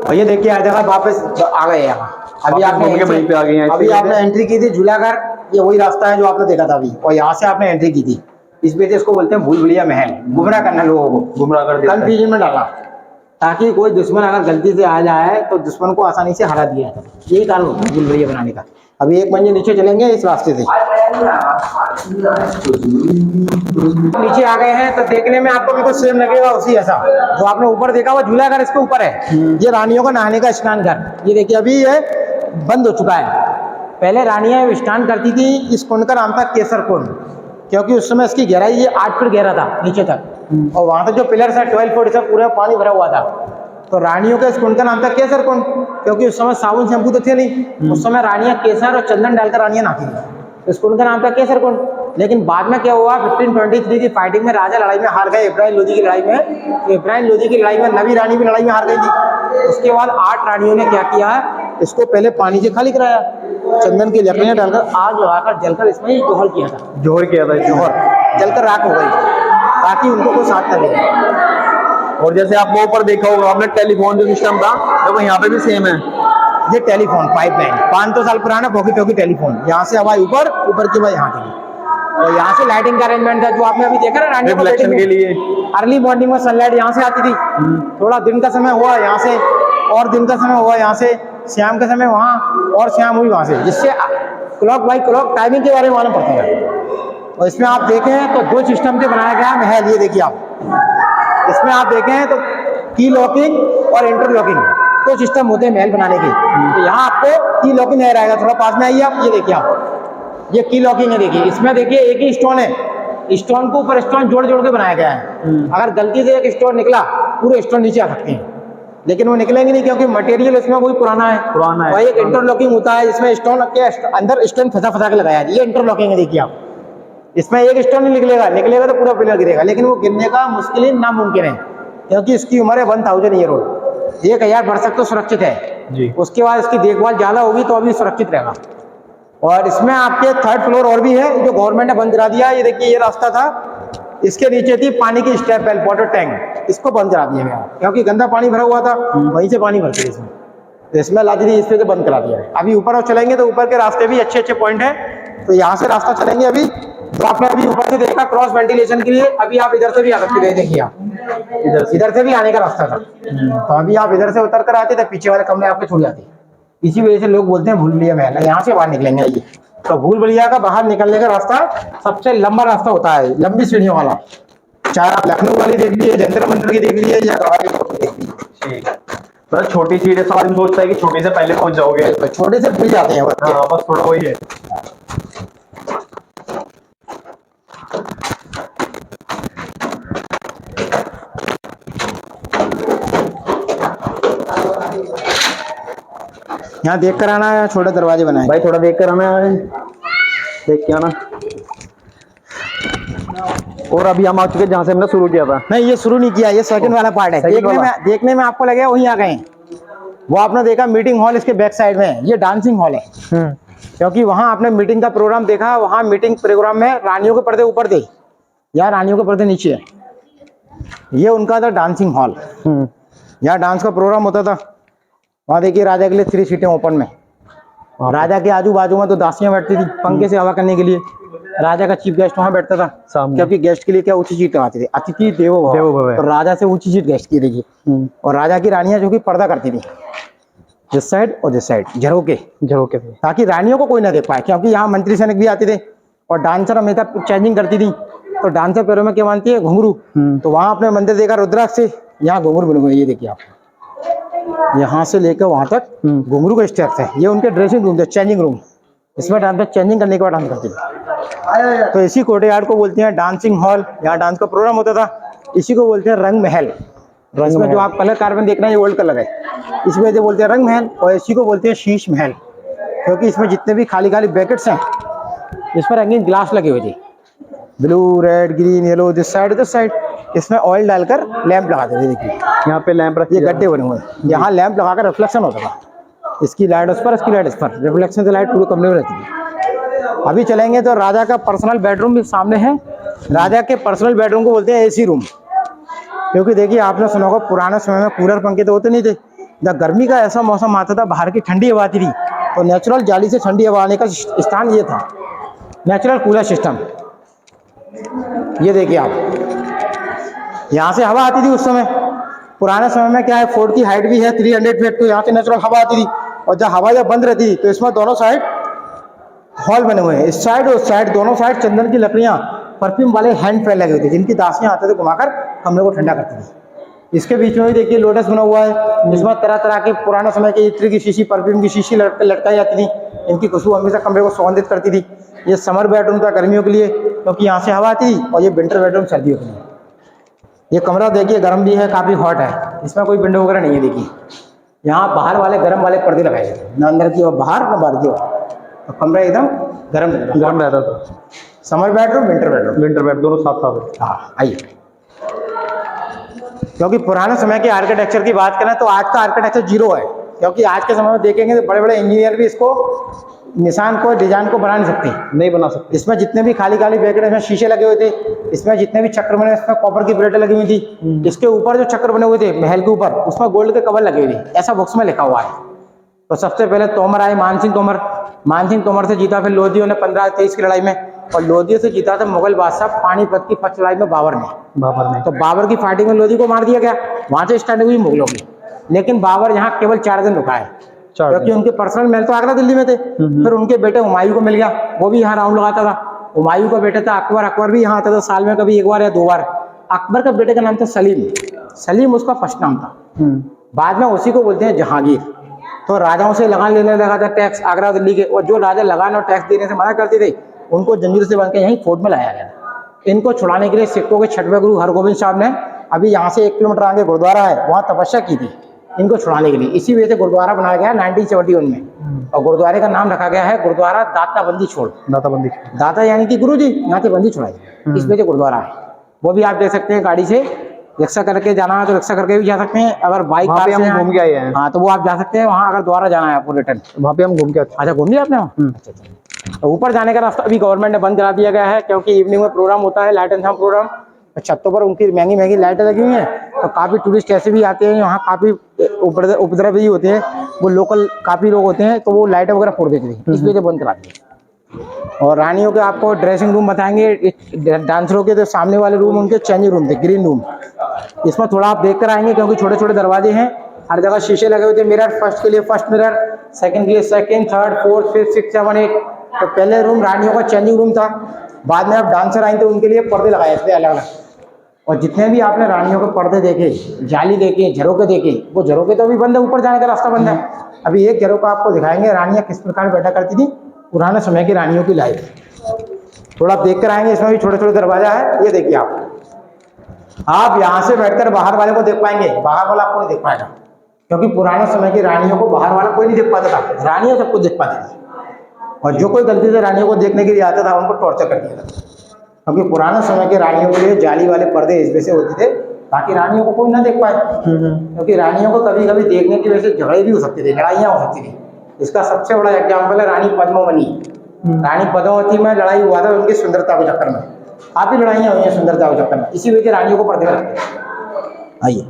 S1: और ये देखिए हर जगह वापस आ गए यहाँ। अभी आपने एंट्री की थी झूलाघर, ये वही रास्ता है जो आपने देखा था अभी, और यहाँ से आपने एंट्री की थी। इस वजह से इसको बोलते हैं भूल भुलैया महल, गुमराह करना लोगों को,
S2: गुमराह कर देता है,
S1: कंफ्यूजन में डाला, ताकि कोई दुश्मन अगर गलती से आ जाए तो दुश्मन को आसानी से हरा दिया जाए। यही कारण होता है भूल भुलैया बनाने का। अभी एक मंजिल नीचे चलेंगे इस रास्ते से, नीचे आ गए हैं तो देखने में आपको बिल्कुल सेम लगेगा उसी ऐसा जो आपने ऊपर देखा हुआ झूलाघर, इसके ऊपर है। ये रानियों का नहाने का स्नान घर, ये देखिए अभी ये बंद हो चुका है। पहले रानियां स्नान करती थी, इस कुंड का नाम था केसर कुंड, क्योंकि उस समय इसकी गहराई ये 8 फीट गहरा था नीचे तक, और वहां तक जो पिलर था 12 फीट से पूरा पानी भरा हुआ था। तो रानियों के इस कुंड का नाम था केसर कुंड, क्योंकि उस समय साबुन शैम्पू तो थे नहीं, उस समय रानियां केसर और चंदन डालकर रानियां नहाती थी। इस कुंड का नाम था केसर कुंड। लेकिन बाद में क्या हुआ, 1523 की फाइटिंग में राजा लड़ाई में हार गए, इब्राहिम लोदी की लड़ाई में। तो इब्राहिम लोदी की लड़ाई में नबी रानी भी लड़ाई में हार गई थी। उसके बाद 8 रानियों ने क्या किया, इसको पहले पानी से खाली कराया, चंदन की लकड़ियां डालकर आग लगाकर जलकर इसमें जोहर किया था, जोहर जलकर राख हो गई, ताकि उनको कोई साथ न लगे।
S2: और जैसे आपको ऊपर देखा होगा आपने, टेलीफोन जो सिस्टम था, तो यहाँ पे भी सेम है।
S1: ये टेलीफोन पाइपलाइन 500 साल पुराना वॉकी टॉकी टेलीफोन, यहाँ से हवा ऊपर, ऊपर की हवा यहाँ की। और यहाँ से लाइटिंग का अरेंजमेंट था जो आपने अभी देखा ना, रानी
S2: रिफ्लेक्शन के लिए।
S1: अर्ली मॉर्निंग में सनलाइट यहाँ से आती थी, थोड़ा दिन का समय हुआ यहाँ से, और दिन का समय हुआ यहाँ से, शाम का समय वहाँ, और शाम हुई वहाँ से, जिससे क्लॉक बाई क्लॉक टाइमिंग के बारे में मालूम पड़ता है। और इसमें आप देखें तो 2 सिस्टम से बनाया गया महल। ये देखिए आप, इसमें आप देखें तो की लॉकिंग और इंटरलॉकिंग, तो सिस्टम होते हैं महल बनाने के। तो यहाँ आपको की लॉकिंग एयर आएगा, थोड़ा पास में आइए आप, ये देखिए आप, ये की लॉकिंग है, देखिए इसमें देखिए एक ही स्टोन है, स्टोन को ऊपर स्टोन जोड़ जोड़ के बनाया गया है। अगर गलती से एक स्टोन निकला, पूरे स्टोन नीचे आ सकते हैं, लेकिन वो निकलेंगे नहीं क्योंकि मटेरियल इसमें कोई पुराना है। और एक इंटरलॉकिंग होता है, इसमें स्टोन के अंदर स्टोन फंसा के लगाया है, ये इंटरलॉकिंग है। देखिए आप, इसमें एक स्टोन नहीं निकलेगा तो पूरा पिलर गिरेगा, लेकिन वो गिरने का मुश्किल ही नामुमकिन है क्योंकि इसकी उम्र है 1000 ईयर ओल्ड। 1000 वर्ष तक तो सुरक्षित है
S2: जी।
S1: उसके बाद इसकी देखभाल ज्यादा होगी तो अभी सुरक्षित रहेगा। और इसमें आपके 3rd फ्लोर और भी है जो गवर्नमेंट ने बंद करा दिया है। ये देखिए, ये रास्ता था, इसके नीचे थी पानी की स्टेप वेल, वाटर टैंक, इसको बंद करा दिया गया क्योंकि गंदा पानी भरा हुआ था, वहीं से पानी भरते इसमें, तो स्मेल आती थी, इस पे से बंद करा दिया है। अभी ऊपर और चलेंगे तो ऊपर के रास्ते भी अच्छे अच्छे पॉइंट है, तो यहाँ से रास्ता चलेंगे। अभी तो आपने अभी ऊपर से देखा क्रॉस वेंटिलेशन के लिए, अभी आप इधर से भी आ सकते थे, देखिए आप इधर से भी आने का रास्ता था, तो अभी आप इधर से उतर कर आते थे, पीछे वाले कमरे आपके छूट जाते। इसी वजह से लोग बोलते हैं भूल भुलैया महल, यहाँ से बाहर निकलेंगे। ये तो भूल भुलैया का बाहर निकलने का रास्ता सबसे लंबा रास्ता होता है, लंबी सीढ़ियों वाला, चाहे आप लखनऊ वाली देख लीजिए, जंतर मंतर की देख लीजिए, या गवाली देख लीजिए।
S2: तो छोटी सीढ़ी से आदमी सोचता है कि छोटे से पहले पहुंच जाओगे,
S1: तो छोटे से भूल जाते हैं बच्चे।
S2: हाँ, बस थोड़ा वही है।
S1: यहाँ देख कर आना है, छोटे दरवाजे बनाए
S2: भाई थोड़ा देख कर आना है, देख के आना। और अभी हम आ चुके जहाँ से हमने शुरू किया था।
S1: नहीं, ये शुरू नहीं किया, ये सेकंड वाला पार्ट है। देखने में आपको लगेगा वहीं आ गए, वो आपने देखा मीटिंग हॉल इसके बैक साइड में है, ये डांसिंग हॉल है। क्योंकि वहां आपने मीटिंग का प्रोग्राम देखा, वहां मीटिंग प्रोग्राम में रानियों के पर्दे ऊपर थे, यहाँ रानियों के पर्दे नीचे है, ये उनका था डांसिंग हॉल। यहाँ डांस का प्रोग्राम होता था। वहाँ देखिए राजा के लिए 3 सीटें ओपन में, राजा के आजू बाजू में तो दासियां बैठती थी पंखे से हवा करने के लिए, राजा का चीफ गेस्ट वहाँ बैठता था क्योंकि गेस्ट के लिए क्या ऊंची सीट लगाते थे, अतिथि देवो भव, तो राजा से ऊंची सीट गेस्ट की देखिए। और राजा की रानियां जो कि पर्दा करती थी, जिस साइड और जिस साइड झरोके ताकि रानियों को कोई ना देख पाए, क्योंकि यहाँ मंत्री सैनिक भी आते थे और डांसर हमेशा चेंजिंग करती थी, तो डांसर पैरों में क्या मानती है, घुंघरू। तो वहां आपने मंदिर देखा रुद्राक्ष से, यहाँ घुंघरू बने हुए, ये देखिए आप, यहाँ से लेकर वहां तक घुंघरू का स्टेप्स है। ये उनके ड्रेसिंग रूम थे, चेंजिंग रूम, इसमें डांसर चेंजिंग करने के बाद डांस करते थे। तो इसी कोर्टयार्ड को बोलते हैं डांसिंग हॉल, यहाँ डांस का प्रोग्राम होता था। इसी को बोलते हैं रंग महल। इसमें जो आप कलर कार्बन देख रहे हैं ये ओल्ड कलर है, इसमें जो बोलते हैं रंग महल, और इसी को बोलते हैं शीश महल, क्योंकि इसमें जितने भी खाली खाली ब्रैकेट्स हैं इस पर रंगीन ग्लास लगे हुए थे, blue, red, green, yellow, this side. इसमें ऑयल डालकर लैंप लगाते थे। देखिए यहाँ पे लैंप रखे, ये गड्ढे बने हुए हैं, यहाँ लैंप लगाकर रिफ्लेक्शन होता था, इसकी लाइट उस पर, इसकी लाइट इस पर, रिफ्लेक्शन से लाइट पूरे कमरे में रहती थी। अभी चलेंगे तो राजा का पर्सनल बेडरूम भी सामने है। राजा के पर्सनल बेडरूम को बोलते हैं एसी रूम, क्योंकि देखिए आपने सुना होगा पुराने समय में कूलर पंखे तो होते नहीं थे, जब गर्मी का ऐसा मौसम आता था, बाहर की ठंडी हवा आती थी, तो नेचुरल जाली से ठंडी हवा आने का स्थान ये था, नेचुरल कूलर सिस्टम। ये देखिए आप, यहाँ से हवा आती थी उस समय, पुराने समय में क्या है, फोर्ट की हाइट भी है 300 फीट, तो यहाँ से नेचुरल हवा आती थी। और जब हवा जब बंद रहती थी तो इसमें दोनों साइड हॉल बने हुए हैं, इस साइड और उस साइड, दोनों साइड चंदन की लकड़ियाँ, परफ्यूम वाले हैंड फैन लगे हुए थे, जिनकी दासियाँ आते थे घुमाकर कमरे को ठंडा करती थी। इसके बीच में भी देखिए लोटस बना हुआ है, इसमें तरह तरह के पुराने समय के इत्र की शीशी, परफ्यूम की शीशी लटकाई जाती थी, इनकी खुशबू हमेशा कमरे को सुगंधित करती थी। ये समर बेडरूम था गर्मियों के लिए, क्योंकि यहाँ से हवा आती थी, और ये विंटर बेडरूम सर्दियों के लिए। ये कमरा देखिए गर्म भी है, काफ़ी हॉट है, इसमें कोई विंडो वगैरह नहीं है। देखिए यहाँ बाहर वाले गर्म वाले पर्दे लगाए थे, ना अंदर की ओर बाहर, ना बाहर की ओर, तो कमरा एकदम गर्म रहता था। समर बेडरूम, विंटर बेड दोनों साथ साथ। हाँ आइए, क्योंकि पुराने समय के आर्किटेक्चर की बात करें तो आज का आर्किटेक्चर जीरो है, क्योंकि आज के समय में देखेंगे तो बड़े बड़े इंजीनियर भी इसको निशान को, डिजाइन को बना नहीं सकते, नहीं बना सकते। इसमें जितने भी खाली खाली ब्रैकेट, इसमें शीशे लगे हुए थे, इसमें जितने भी चक्र बने, इसमें कॉपर की प्लेटें लगी हुई थी, इसके ऊपर जो चक्र बने हुए थे महल के ऊपर, उसमें गोल्ड के कवर लगे हुए थे, ऐसा बुक्स में लिखा हुआ है। तो सबसे पहले तोमर आए, मानसिंह तोमर से जीता, फिर लोधियों ने 1523 की लड़ाई में, और लोधियों से जीता था मुगल बादशाह पानीपत की फर्स्ट लड़ाई में बाबर ने। तो बाबर की फाइटिंग में लोधी को मार दिया गया, वहां से स्टार्टिंग हुई मुगलों की। लेकिन बाबर यहाँ केवल 4 दिन रुका है, क्योंकि उनके पर्सनल महल तो आगरा दिल्ली में थे। फिर उनके बेटे हुमायूं को मिल गया, वो भी यहाँ राउंड लगाता था। हुमायूं का बेटा था अकबर, अकबर भी यहाँ आता था साल में कभी 1 बार या 2 बार। अकबर का बेटे का नाम था सलीम, उसका फर्स्ट नाम था। बाद में उसी को बोलते हैं जहांगीर। तो राजाओं से लगान लेने लगा था टैक्स आगरा दिल्ली के, और जो राजा लगान और टैक्स देने से मना करते थे उनको जंजीर से बांध के यहीं फोर्ट में लाया गया। इनको छुड़ाने के लिए सिखों के 6वें गुरु हरगोबिंद साहब ने अभी यहाँ से 1 किलोमीटर आगे गुरुद्वारा है, वहाँ तपस्या की थी इनको छुड़ाने के लिए। इसी वजह से गुरुद्वारा बनाया गया 1971 में, और गुरुद्वारे का नाम रखा गया है गुरुद्वारा दाताबंदी छोड़।
S2: दाताबंदी,
S1: दाता यानी कि गुरु जी, नातेबंदी छुड़ाई, इस वजह से गुरुद्वारा है। वो भी आप देख सकते हैं, गाड़ी से रिक्शा करके जाना है तो रिक्शा करके भी जा सकते हैं, अगर बाइक
S2: वहाँ पे हम घूम के आए हैं।
S1: हाँ तो वो आप जा सकते हैं वहाँ, अगर द्वारा जाना है आपको रिटर्न,
S2: वहाँ पे हम घूम के आते
S1: अच्छा घूम लिया आपने वहाँ? अच्छा अच्छा। तो ऊपर जाने का रास्ता अभी गवर्नमेंट ने बंद करा दिया गया है, क्योंकि इवनिंग में प्रोग्राम होता है, लाइट एंड साउंड प्रोग्राम। छतों पर उनकी महंगी महंगी लाइटें लगी हुई हैं, तो काफ़ी टूरिस्ट ऐसे भी आते हैं, यहाँ काफ़ी उपद्रव भी होते हैं, वो लोकल काफ़ी लोग होते हैं, तो वो लाइटें वगैरह फोड़ देते हैं, इस वजह से बंद करा दिया। और रानियों के आपको ड्रेसिंग रूम बताएंगे, डांसरों के तो सामने वाले रूम उनके चेंजिंग रूम थे, ग्रीन रूम। इसमें थोड़ा आप देख कर आएंगे, क्योंकि छोटे छोटे दरवाजे हैं, हर जगह शीशे लगे हुए थे। मिरर फर्स्ट के लिए फर्स्ट मिरर, सेकंड के लिए सेकंड, थर्ड, फोर्थ, फिफ्थ, 6, 7, 8। तो पहले रूम रानियों का चेंजिंग रूम था, बाद में अब डांसर आए तो उनके लिए पर्दे लगाए थे अलग अलग। और जितने भी आपने रानियों के पर्दे देखे, जाली देखे, झरोके देखे, वो झरोके तो अभी बंद है, ऊपर जाने का रास्ता बंद है। अभी एक झरोका आपको दिखाएंगे, रानियाँ किस प्रकार बैठा करती थी, पुराने समय की रानियों की लाइफ। थोड़ा आप देख कर आएंगे, इसमें भी छोटे छोटे दरवाजा है, ये देखिए आप यहाँ से बैठकर बाहर वाले को देख पाएंगे, बाहर वाला आपको नहीं देख पाएगा, क्योंकि पुराने समय की रानियों को बाहर वाला कोई नहीं देख पाता था, रानियां सब कुछ देख पाती थी। और जो कोई गलती से रानियों को देखने के लिए आता था उनको टॉर्चर कर दिया था, क्योंकि पुराने समय के रानियों के लिए जाली वाले पर्दे इस वजह से होते थे ताकि रानियों को कोई ना देख पाए, क्योंकि रानियों को कभी कभी देखने की वजह से झगड़े भी हो सकते थे, लड़ाइयाँ हो सकती थी। इसका सबसे बड़ा एग्जाम्पल है रानी पद्मावती। रानी पद्मावती में लड़ाई हुआ था उनकी सुंदरता के चक्कर में, काफी लड़ाइयाँ हुई हैं सुंदरता के चक्कर में, इसी वजह से रानियों को पर्दे लगते हैं। आइए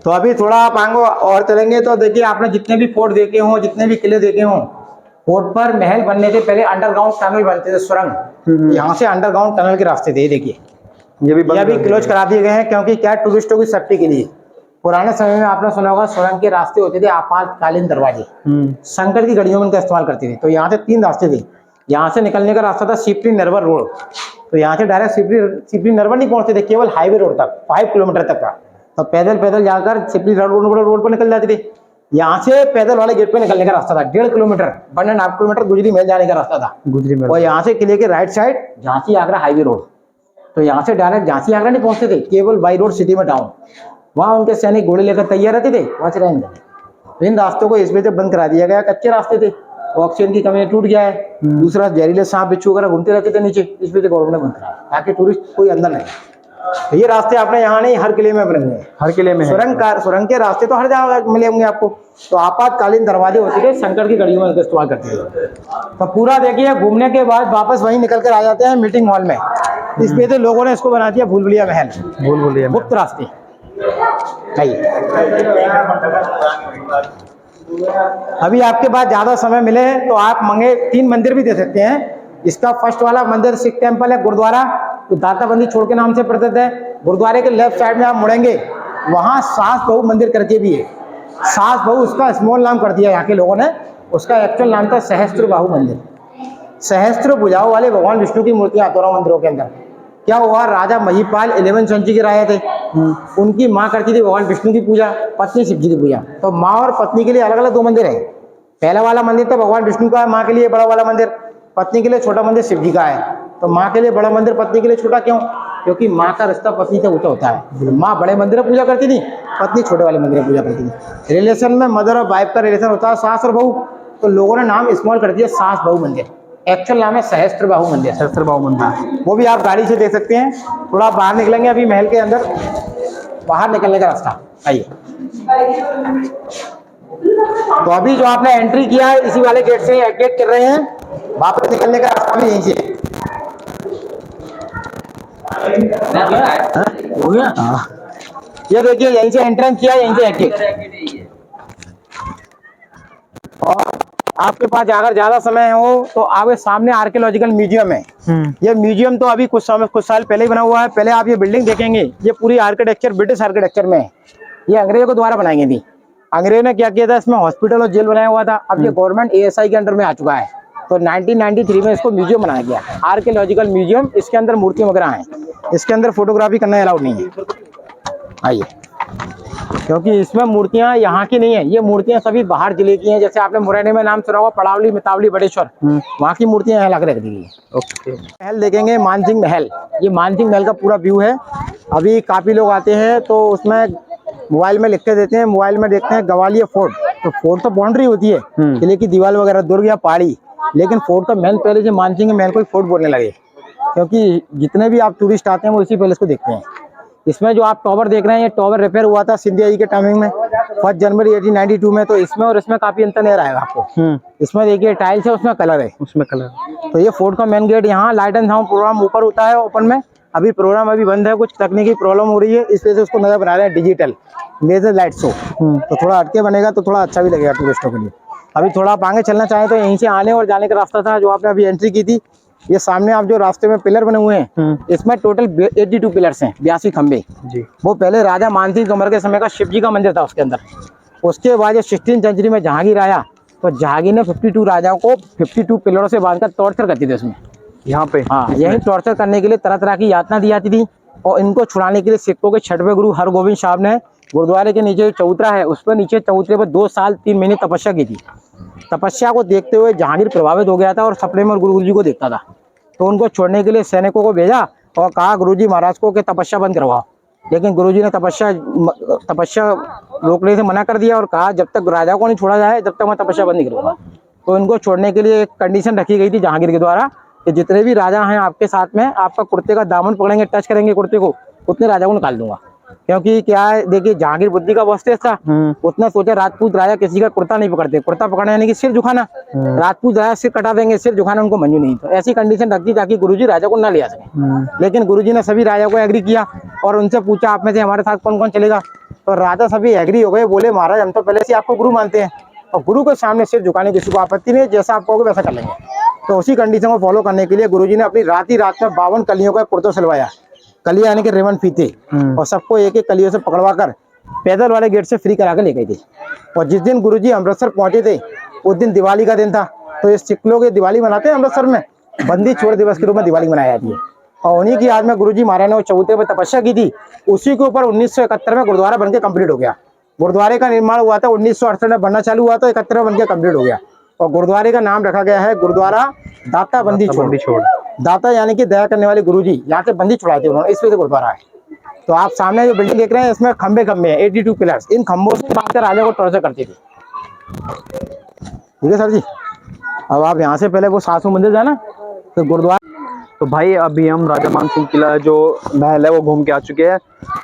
S1: तो अभी थोड़ा आप आगे और चलेंगे तो देखिए, आपने जितने भी फोर्ट देखे हों, जितने भी किले देखे हों, फोर्ट पर महल बनने से पहले अंडरग्राउंड टनल बनते थे, सुरंग। यहाँ से अंडरग्राउंड टनल के रास्ते थे, देखिए ये भी क्लोज करा दिए गए हैं, क्योंकि क्या टूरिस्टों की सेफ्टी के लिए। पुराने समय में आपने सुना होगा सुरंग के रास्ते होते थे आपातकालीन दरवाजे, संकट की घड़ियों में इनका इस्तेमाल करते थे। तो यहाँ से 3 रास्ते थे। यहाँ से निकलने का रास्ता था सिपरी नरवर रोड, तो यहाँ से डायरेक्ट सिपरी नरवर नहीं पहुंचते थे, केवल हाईवे रोड तक 5 किलोमीटर तक का। तो पैदल जाकर सिपरी रोड पर निकल जाते थे। यहाँ से पैदल वाले गेट पे निकलने का रास्ता था 1.5 किलोमीटर, 1.5 किलोमीटर गुजरी महल जाने का रास्ता था, गुजरी महल। और यहाँ से किले के right side Jhansi Agra highway road, तो यहाँ से डायरेक्ट झांसी आगरा नहीं पहुंचते थे, केवल बाई रोड सिटी में डाउन। वहाँ उनके सैनिक घोड़े लेकर तैयार रहते थे, वहाँ से रहेंगे। तो इन रास्तों को इस वजह से बंद करा दिया गया, कच्चे रास्ते थे, ऑक्सीजन की कमी टूट गया है, दूसरा जहरीले सांप बिच्छू वगैरह घूमते रहते थे नीचे, इस वजह से गवर्नमेंट ने बंद कराया ताकि टूरिस्ट कोई अंदर नहीं। तो ये रास्ते आपने यहाँ नहीं, हर किले में बने हुए हैं, हर किले में सुरंग के रास्ते तो हर जगह मिले होंगे आपको। तो आपातकालीन दरवाजे होते थे, संकट की घड़ियों में इस्तेमाल करते थे। तो पूरा देखिए, घूमने के बाद वापस वहीं निकल कर आ जाते हैं मीटिंग हॉल में। इस वजह से लोगों ने इसको बना दिया भूलभुलैया महल, भूलभुलैया गुप्त रास्ते। अभी आपके पास ज्यादा समय मिले तो आप मंगे 3 मंदिर भी दे सकते हैं। इसका फर्स्ट वाला मंदिर सिख टेम्पल है, गुरुद्वारा, तो दाताबंदी छोड़ के नाम से प्रसिद्ध है। गुरुद्वारे के लेफ्ट साइड में आप मुड़ेंगे, वहाँ सास बहू मंदिर करके भी है। सास बहू उसका स्मॉल नाम कर दिया यहाँ के लोगों ने, उसका एक्चुअल नाम था सहस्त्र बाहु मंदिर। सहस्त्र भुजाओं वाले भगवान विष्णु की मूर्तियां दोनों मंदिरों के अंदर। क्या हुआ, राजा महिपाल 11वीं सेंचुरी के राजा थे, उनकी माँ करती थी भगवान विष्णु की पूजा, पत्नी शिव जी की पूजा। तो माँ और पत्नी के लिए अलग अलग 2 मंदिर है। पहला वाला मंदिर तो भगवान विष्णु का है, माँ के लिए बड़ा वाला मंदिर, पत्नी के लिए छोटा मंदिर शिव जी का है। तो माँ के लिए बड़ा मंदिर, पत्नी के लिए छोटा, क्यों? क्योंकि माँ का रिश्ता पत्नी से ऊंचा होता है। माँ बड़े मंदिर में पूजा करती थी, पत्नी छोटे वाले मंदिर में पूजा करती थी। रिलेशन में मदर और वाइफ का रिलेशन होता है, सास और बहू, तो लोगों ने नाम स्मॉल कर दिया सास बहू मंदिर। एक्चुअल नाम है सहस्त्र बाहु मंदिर, सहस्त्र बाहु मंदिर। वो भी आप गाड़ी से देख सकते हैं। थोड़ा बाहर निकलेंगे, अभी महल के अंदर बाहर निकलने का रास्ता। आइए, तो अभी जो आपने एंट्री किया है इसी वाले गेट से एग्जिट कर रहे हैं, वापस निकलने का रास्ता भी यहीं से हो गया। हाँ, ये देखिए, यहीं से एंट्रेंस किया, यहीं से एग्जिट। और आपके पास अगर ज्यादा समय हो तो आगे सामने आर्कियोलॉजिकल म्यूजियम है। ये म्यूजियम तो अभी कुछ साल पहले ही बना हुआ है। पहले आप ये बिल्डिंग देखेंगे, ये पूरी आर्किटेक्चर ब्रिटिश आर्किटेक्चर में है, ये अंग्रेजों के द्वारा बनाई गई थी। अंग्रेज ने क्या किया था, इसमें हॉस्पिटल और जेल बनाया हुआ था। अब ये गवर्नमेंट एएसआई के अंडर में आ चुका है, तो 1993 में इसको म्यूजियम बनाया गया, आर्कियोलॉजिकल म्यूजियम। इसके अंदर मूर्तियां वगैरह हैं, इसके अंदर फोटोग्राफी करना अलाउड नहीं है। आइए, क्योंकि इसमें मूर्तियां यहाँ की नहीं है, ये मूर्तियां सभी बाहर जिले की हैं। जैसे आपने मुरैना में नाम सुना होगा, पड़ावली, मितावली, बड़ेश्वर, वहाँ की मूर्तियां यहाँ लाकर रख दी गई है।
S2: ओके।
S1: महल देखेंगे, मानसिंह महल। ये मानसिंह महल का पूरा व्यू है। अभी काफी लोग आते हैं तो उसमें मोबाइल में लिख के देते हैं, मोबाइल में देखते हैं ग्वालियर फोर्ट। तो फोर्ट तो बाउंड्री होती है, किले की दीवार वगैरह, दुर्ग या पहाड़ी, लेकिन फोर्ट का महल पहले से मानसिंह महल को फोर्ट बोलने लगे, क्योंकि जितने भी आप टूरिस्ट आते हैं वो इसी पैलेस को देखते हैं। इसमें जो आप टॉवर देख रहे हैं, ये टॉवर रिपेयर हुआ था सिंधिया जी के टाइमिंग में 1 जनवरी 1892 में। तो इसमें और इसमें काफी अंतर नजर आएगा आपको। इसमें देखिए टाइल्स है, उसमें कलर है,
S2: उसमें कलर।
S1: तो ये फोर्ट का मेन गेट। यहाँ लाइट एंड साउंड प्रोग्राम ऊपर होता है ओपन में। अभी प्रोग्राम अभी बंद है, कुछ तकनीकी प्रॉब्लम हो रही है, इस वजह से उसको नजर बना रहे हैं डिजिटल लेजर लाइट शो। तो थोड़ा हटके बनेगा तो थोड़ा अच्छा भी लगेगा टूरिस्टों के लिए। अभी थोड़ा आप आगे चलना चाहें तो यहीं से आने और जाने का रास्ता था जो आपने अभी एंट्री की थी। ये सामने आप जो रास्ते में पिलर बने हुए हैं, इसमें टोटल 82 पिलर्स हैं, 82 खंबे जी। वो पहले राजा मानसिंह तोमर के समय का शिव जी का मंदिर था उसके अंदर। उसके बाद ये 16वीं सेंचुरी में जहांगीर आया, तो जहांगीर ने 52 राजाओं को 52 पिलरों से बांधकर टॉर्चर करती थी उसमें, यहाँ पे। हाँ, यही टॉर्चर करने के लिए तरह तरह की यातना दी जाती थी। और इनको छुड़ाने के लिए सिखों के 6वें गुरु हरगोविंद साहब ने गुरुद्वारे के नीचे चबूतरा है, उस पर नीचे चबूतरे पर 2 साल 3 महीने तपस्या की थी। तपस्या को देखते हुए जहांगीर प्रभावित हो गया था और सपने में गुरु जी को देखता था। तो उनको छोड़ने के लिए सैनिकों को भेजा और कहा गुरुजी महाराज को कि तपस्या बंद करवाओ। लेकिन गुरुजी ने तपस्या रोकने से मना कर दिया और कहा जब तक राजा को नहीं छोड़ा जाए तब तक मैं तपस्या बंद नहीं करूंगा। तो इनको छोड़ने के लिए एक कंडीशन रखी गई थी जहांगीर के द्वारा कि जितने भी राजा हैं आपके साथ में, आपका कुर्ते का दामन पकड़ेंगे, टच करेंगे कुर्ते को, उतने राजा को निकाल दूंगा। क्योंकि क्या है, देखिए जहांगीर बुद्धि का बहुत तेज था। उसने सोचा राजपूत राजा किसी का कुर्ता नहीं पकड़ते, कुर्ता पकड़ना यानी कि सिर झुकाना। राजपूत राजा सिर कटा देंगे, सिर झुकाना उनको मंजूर नहीं। तो ऐसी कंडीशन रख दी ताकि गुरुजी राजा को ना ले आ सके। लेकिन गुरुजी ने सभी राजा को एग्री किया और उनसे पूछा आप में से हमारे साथ कौन कौन चलेगा। तो राजा सभी एग्री हो गए, बोले महाराज हम तो पहले से आपको गुरु मानते हैं और गुरु के सामने सिर झुकाने किसी को आपत्ति नहीं, जैसा आप कहोगे वैसा कर लेंगे। तो उसी कंडीशन को फॉलो करने के लिए गुरुजी ने अपनी रात ही रात में 52 कलियों का कुर्ता सिलवाया। कलियां यानी कि रेवन फीते, और सबको एक एक कलियों से पकड़वा कर पैदल वाले गेट से फ्री करा कर ले गए थे। और जिस दिन गुरुजी अमृतसर पहुंचे थे उस दिन दिवाली का दिन था। तो ये सिख लोग दिवाली मनाते हैं अमृतसर में, बंदी छोड़ दिवस के रूप में दिवाली मनाई जाती है। और उन्हीं की याद में गुरुजी महाराज ने वो चबूतरे पर तपस्या की थी। उसी के ऊपर 1971 में गुरुद्वारा बनकर कंप्लीट हो गया। गुरुद्वारे का निर्माण हुआ था 1968 में, बनना चालू हुआ तो 71 में बनकर कंप्लीट हो गया। और गुरुद्वारे का नाम रखा गया है गुरुद्वारा दाता बंदी छोड़। दाता यानी कि दया करने वाले गुरुजी, यहाँ से बंदी छुड़ाए थे उन्होंने, इस वजह से गुरुद्वारा है। तो आप सामने जो बिल्डिंग देख रहे हैं इसमें खंबे खंबे हैं, 82 पिलर्स। इन खंभों से बांधकर राजा को टॉर्चर करती थी। ठीक है सर जी। अब आप यहाँ से पहले वो सासू मंदिर जाना, तो गुरुद्वारा।
S2: तो भाई अभी हम राजा मानसिंह किला जो महल है वो घूम के आ चुके हैं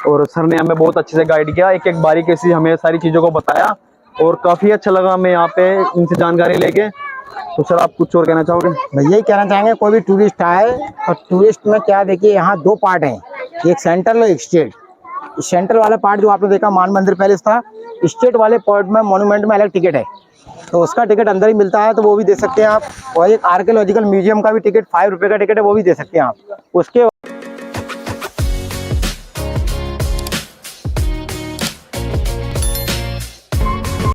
S2: और सर ने हमें बहुत अच्छे से गाइड किया, एक एक बारीकी से हमें सारी चीज़ों को बताया और काफ़ी अच्छा लगा हमें यहाँ पे इनसे जानकारी लेके। तो सर आप कुछ और कहना चाहोगे?
S1: मैं यही कहना चाहेंगे, कोई भी टूरिस्ट आए और टूरिस्ट में क्या देखिए, यहाँ 2 पार्ट हैं, एक सेंट्रल और एक स्टेट। सेंट्रल वाला पार्ट जो आपने देखा मान मंदिर पैलेस था, स्टेट वाले पार्ट में मॉन्यूमेंट में अलग टिकट है, तो उसका टिकट अंदर ही मिलता है, तो वो भी दे सकते हैं आप। और एक आर्कियोलॉजिकल म्यूजियम का भी टिकट 5 रुपये का टिकट है, वो भी दे सकते हैं आप। उसके